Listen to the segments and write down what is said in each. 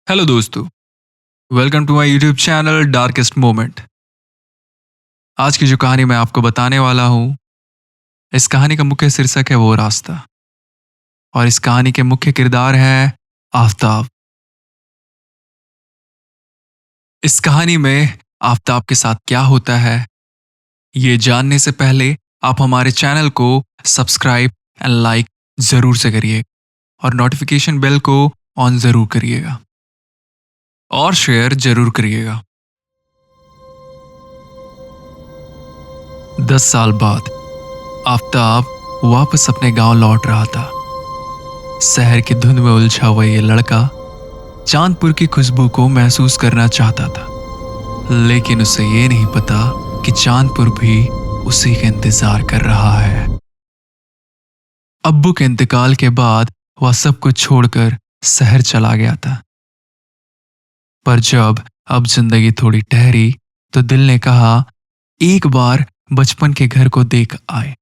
Hello दोस्तों, welcome to my YouTube channel darkest moment. आज की जो कहानी मैं आपको बताने वाला हूँ, इस कहानी का मुख्य शीर्षक है वो रास्ता। और इस कहानी के मुख्य किरदार हैं आफताब। इस कहानी में आफताब के साथ क्या होता है, ये जानने से पहले आप हमारे चैनल को सब्सक्राइब एंड लाइक जरूर से करिए और नोटिफिकेशन बेल को ऑन जरूर करिएगा और शेयर जरूर करिएगा। 10 साल बाद आफताब वापस अपने गांव लौट रहा था। शहर की धुंध में उलझा हुआ ये लड़का चांदपुर की खुशबू को महसूस करना चाहता था, लेकिन उसे ये नहीं पता कि चांदपुर भी उसी का इंतजार कर रहा है। अब्बू के इंतकाल के बाद वह सब कुछ छोड़कर शहर चला गया था, पर जब अब जिंदगी थोड़ी ठहरी तो दिल ने कहा एक बार बचपन के घर को देख आए।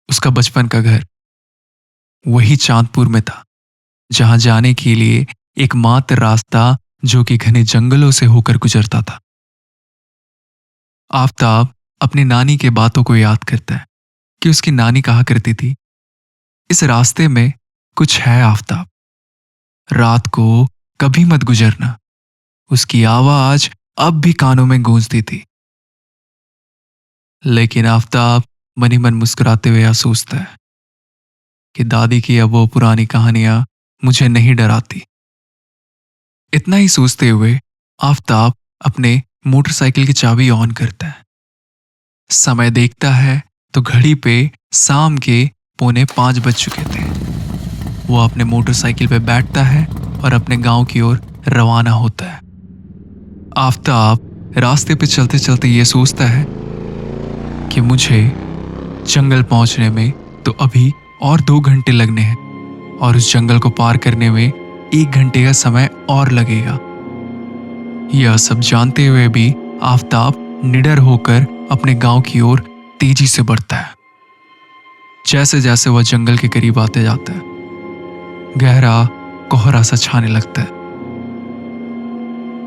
उसका बचपन का घर वही चांदपुर में था, जहां जाने के लिए एकमात्र रास्ता जो कि घने जंगलों से होकर गुजरता था। आफताब अपनी नानी के बातों को याद करता है कि उसकी नानी कहा करती थी, इस रास्ते में कुछ है आफताब, रात को कभी मत गुजरना। उसकी आवाज अब भी कानों में गूंजती थी। लेकिन आफताब मन ही मन मुस्कुराते हुए यह सोचता है कि दादी की अब वो पुरानी कहानियां मुझे नहीं डराती। इतना ही सोचते हुए आफताब अपने मोटरसाइकिल की चाबी ऑन करता है। समय देखता है तो घड़ी पे शाम के 4:45 बज चुके थे। वो अपने मोटरसाइकिल पे बैठता है और अपने गांव की ओर रवाना होता है। आफताब रास्ते पे चलते चलते ये सोचता है कि मुझे जंगल पहुंचने में तो अभी और 2 घंटे लगने हैं और उस जंगल को पार करने में 1 घंटे का समय और लगेगा। यह सब जानते हुए भी आफताब निडर होकर अपने गांव की ओर तेजी से बढ़ता है। जैसे जैसे वह जंगल के करीब आते जाता है, गहरा कोहरा सा छाने लगता है।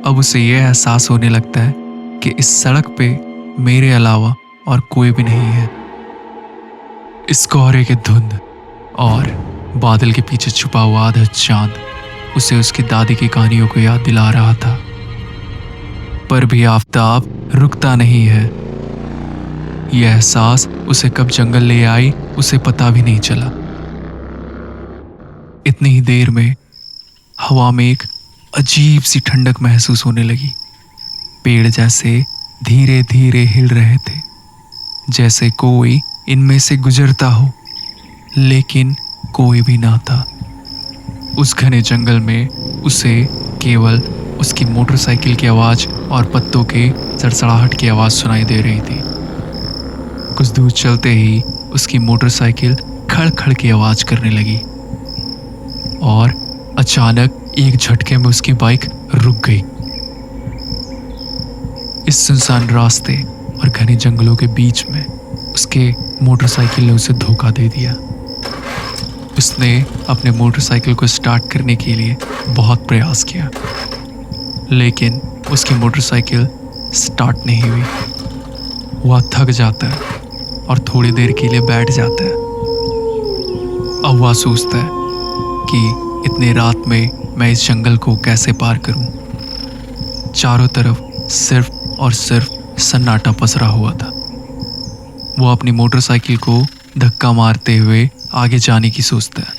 अब उसे यह एहसास होने लगता है कि इस सड़क पे मेरे अलावा और कोई भी नहीं है। इस कोहरे के धुंध और बादल के पीछे छुपा हुआ आधा चांद उसे उसकी दादी की कहानियों को याद दिला रहा था। पर भी आफताब रुकता नहीं है। यह एहसास उसे कब जंगल ले आई उसे पता भी नहीं चला। इतनी ही देर में हवा में एक अजीब सी ठंडक महसूस होने लगी। पेड़ जैसे धीरे धीरे हिल रहे थे, जैसे कोई इनमें से गुजरता हो, लेकिन कोई भी ना था। उस घने जंगल में उसे केवल उसकी मोटरसाइकिल की आवाज और पत्तों के सड़सड़ाहट की आवाज सुनाई दे रही थी। कुछ दूर चलते ही उसकी मोटरसाइकिल खड़ खड़ की आवाज करने लगी और अचानक एक झटके में उसकी बाइक रुक गई। इस सुनसान रास्ते और घने जंगलों के बीच में उसके मोटरसाइकिल ने उसे धोखा दे दिया। उसने अपने मोटरसाइकिल को स्टार्ट करने के लिए बहुत प्रयास किया, लेकिन उसकी मोटरसाइकिल स्टार्ट नहीं हुई। वह थक जाता है और थोड़ी देर के लिए बैठ जाता है। अब वह सोचता है कि इतनी रात में मैं इस जंगल को कैसे पार करूं। चारों तरफ सिर्फ और सिर्फ सन्नाटा पसरा हुआ था। वो अपनी मोटरसाइकिल को धक्का मारते हुए आगे जाने की सोचता है।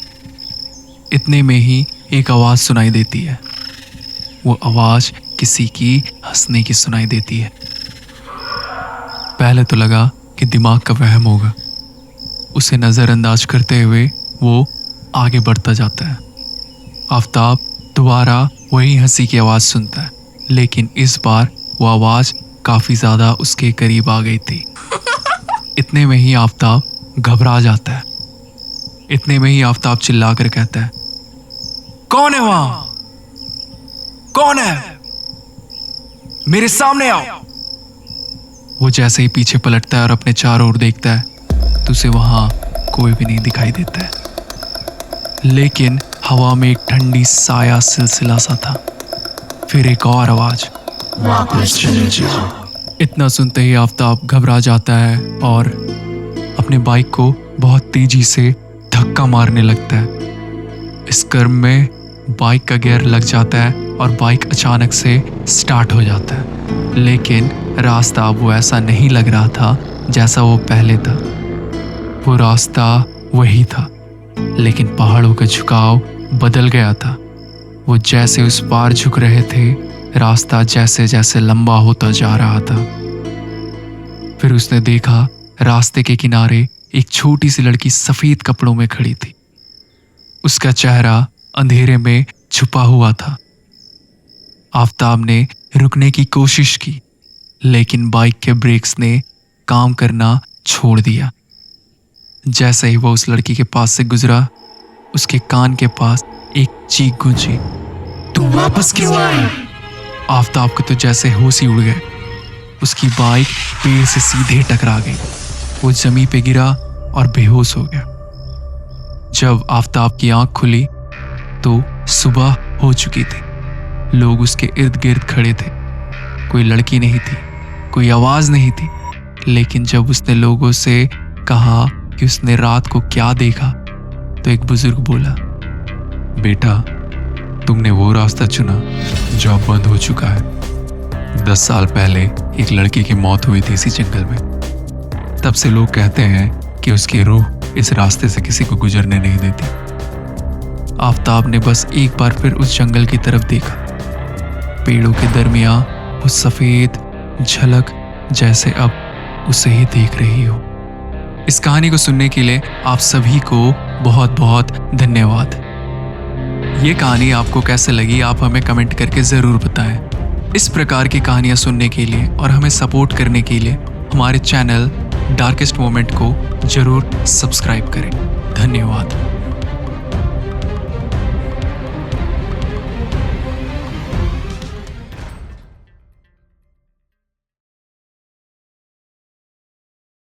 इतने में ही एक आवाज सुनाई देती है। वो आवाज किसी की हंसने की सुनाई देती है। पहले तो लगा कि दिमाग का वहम होगा। उसे नजरअंदाज करते हुए वो आगे बढ़ता जाता है। आफताब दोबारा वही हंसी की आवाज सुनता है, लेकिन इस बार वो आवाज काफी ज्यादा उसके करीब आ गई थी। इतने में ही आफताब घबरा जाता है। इतने में ही आफताब चिल्लाकर कहता है, कौन है वहां? कौन है? मेरे सामने आओ। वो जैसे ही पीछे पलटता है और अपने चारों ओर देखता है तो उसे वहां कोई भी नहीं दिखाई देता है। लेकिन हवा में एक ठंडी साया सिलसिला सा था। फिर एक और आवाज, वापस चले जाओ। इतना सुनते ही आफताब घबरा जाता है और अपने बाइक को बहुत तेजी से धक्का मारने लगता है। इस क्रम में बाइक का गियर लग जाता है और बाइक अचानक से स्टार्ट हो जाता है। लेकिन रास्ता अब वो ऐसा नहीं लग रहा था जैसा वो पहले था। वो रास्ता वही था, लेकिन पहाड़ों का झुकाव बदल गया था। वो जैसे उस पार झुक रहे थे, रास्ता जैसे जैसे लंबा होता जा रहा था। फिर उसने देखा रास्ते के किनारे एक छोटी सी लड़की सफेद कपड़ों में खड़ी थी। उसका चेहरा अंधेरे में छुपा हुआ था। आफताब ने रुकने की कोशिश की, लेकिन बाइक के ब्रेक्स ने काम करना छोड़ दिया। जैसे ही वो उस लड़की के पास से गुजरा, उसके कान के पास एक चीख गूंजी, तुम वापस क्यों आए? आफताब को तो जैसे होश ही उड़ गए। उसकी बाइक पेड़ से सीधे टकरा गई। वो जमीन पे गिरा और बेहोश हो गया। जब आफताब की आंख खुली तो सुबह हो चुकी थी। लोग उसके इर्द गिर्द खड़े थे। कोई लड़की नहीं थी, कोई आवाज नहीं थी। लेकिन जब उसने लोगों से कहा कि उसने रात को क्या देखा, तो एक बुजुर्ग बोला, बेटा, तुमने वो रास्ता चुना जो अब बंद हो चुका है। 10 साल पहले एक लड़की की मौत हुई थी इसी जंगल में। तब से लोग कहते हैं कि उसकी रूह इस रास्ते से किसी को गुजरने नहीं देती। आफताब ने बस एक बार फिर उस जंगल की तरफ देखा। पेड़ों के दरमियां वो सफेद झलक जैसे अब उसे ही देख रही हो। इस कहानी को सुनने के लिए आप सभी को बहुत बहुत धन्यवाद। ये कहानी आपको कैसे लगी, आप हमें कमेंट करके ज़रूर बताएं। इस प्रकार की कहानियाँ सुनने के लिए और हमें सपोर्ट करने के लिए हमारे चैनल डार्केस्ट मोमेंट को ज़रूर सब्सक्राइब करें। धन्यवाद।